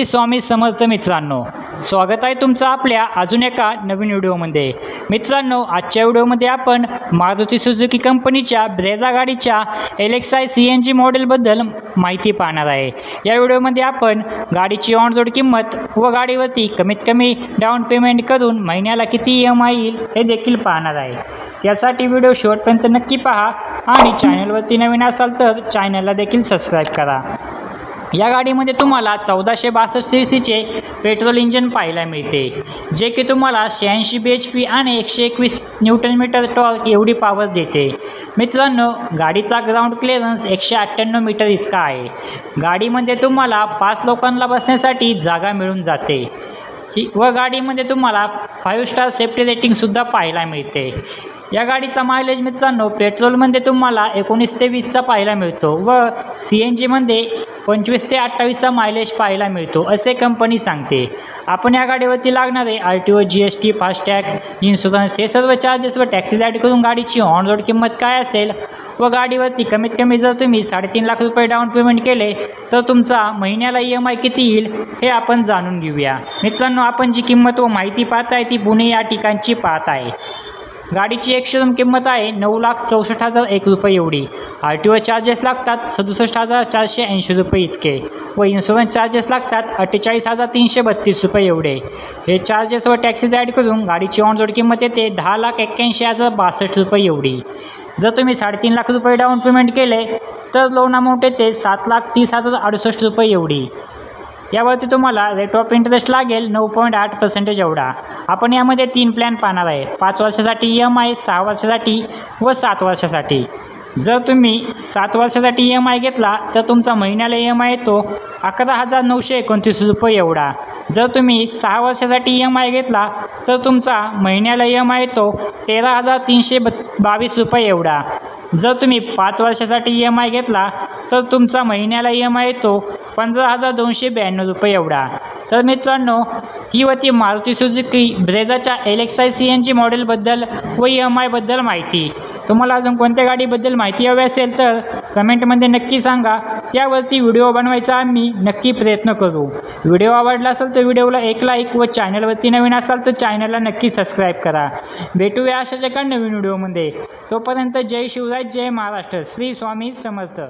श्री स्वामी समर्थ मित्रांनो, स्वागत आहे तुमचं आपल्या अजून एका नवीन व्हिडिओमध्ये। मित्रांनो, आजच्या व्हिडिओमध्ये आपण मारुती सुझुकी कंपनीच्या ब्रेझा गाडीच्या LXi CNG मॉडेलबद्दल माहिती पाहणार आहे। या व्हिडिओमध्ये आपण गाडीची ऑन रोड किंमत व गाडीवरती कमीत कमी डाऊन पेमेंट करून महिन्याला किती EMI येईल हे देखील पाहणार आहे। त्यासाठी व्हिडिओ शेवटपर्यंत नक्की पहा आणि चॅनलवरती नवीन असाल तर चॅनलला देखील सबस्क्राईब करा। या गाडीमध्ये तुम्हाला 1462 सीसीचे पेट्रोल इंजन पाहायला मिळते, जे की तुम्हाला 86 bhp आणि 121 न्यूटन टॉर्क एवढी पॉवर देते। मित्रांनो, गाडीचा ग्राउंड क्लिअरन्स 198 मीटर इतका आहे। गाडीमध्ये तुम्हाला 5 लोकांना बसण्यासाठी जागा मिळून जाते व गाडीमध्ये तुम्हाला 5 स्टार सेफ्टी रेटिंगसुद्धा पाहायला मिळते। या गाडीचा मायलेज मित्रांनो पेट्रोलमध्ये तुम्हाला 19 ते 20चा पाहायला मिळतो व CNGमध्ये 25 ते 28चा मायलेज पाहायला मिळतो, असे कंपनी सांगते। आपण या गाडीवरती लागणारे RTO, GST, फास्टॅग, इन्शुरन्स हे सर्व चार्जेस व टॅक्सीज ॲड करून गाडीची ऑन रोड किंमत काय असेल व गाडीवरती कमीत कमी जर तुम्ही 3.5 लाख रुपये डाऊन पेमेंट केले तर तुमचा महिन्याला EMI किती येईल हे आपण जाणून घेऊया। मित्रांनो, आपण जी किंमत व माहिती पाहत आहे ती पुणे या ठिकाणची पाहत आहे। गाडीची एक शोरूम किंमत आहे 9,64,001 रुपये एवढी। RTO चार्जेस लागतात 67,480 रुपये इतके व इन्शुरन्स चार्जेस लागतात 48,332 रुपये एवढे। हे चार्जेस व टॅक्सीज ॲड करून गाडीची ऑन रोड किंमत येते 10,81,062 रुपये एवढी। जर तुम्ही 3.5 लाख रुपये डाऊन पेमेंट केले तर लोन अमाऊंट येते 7,30,068 रुपये एवढी। यावरती तुम्हाला रेट ऑफ इंटरेस्ट लागेल 9.8% एवढा। आपण यामध्ये 3 प्लॅन पाहणार आहे, 5 वर्षासाठी EMI, 6 वर्षासाठी व 7 वर्षासाठी। जर तुम्ही 7 वर्षासाठी EMI घेतला तर तुमचा महिन्याला EMI येतो 11,929 रुपये एवढा। जर तुम्ही 6 वर्षासाठी EMI घेतला तर तुमचा महिन्याला EMI येतो 13,322 रुपये एवढा। जर तुम्ही 5 वर्षासाठी EMI घेतला तर तुमचा महिन्याला EMI येतो 15,292 रुपये एवढा। तर मित्रांनो, ही होती मारुती सुझुकी ब्रेझाच्या LXi CNG मॉडेलबद्दल व EMIबद्दल माहिती। तुम्हाला अजून कोणत्या गाडीबद्दल माहिती हवी असेल तर कमेंटमध्ये नक्की सांगा, त्यावरती व्हिडिओ बनवायचा आम्ही नक्की प्रयत्न करू। व्हिडिओ आवडला असेल तर व्हिडिओला एक लाईक व चॅनलवरती नवीन असाल तर चॅनलला नक्की सबस्क्राईब करा। भेटूया अशाच एका नवीन व्हिडिओमध्ये। तोपर्यंत जय शिवराय, जय महाराष्ट्र, श्री स्वामी समर्थ।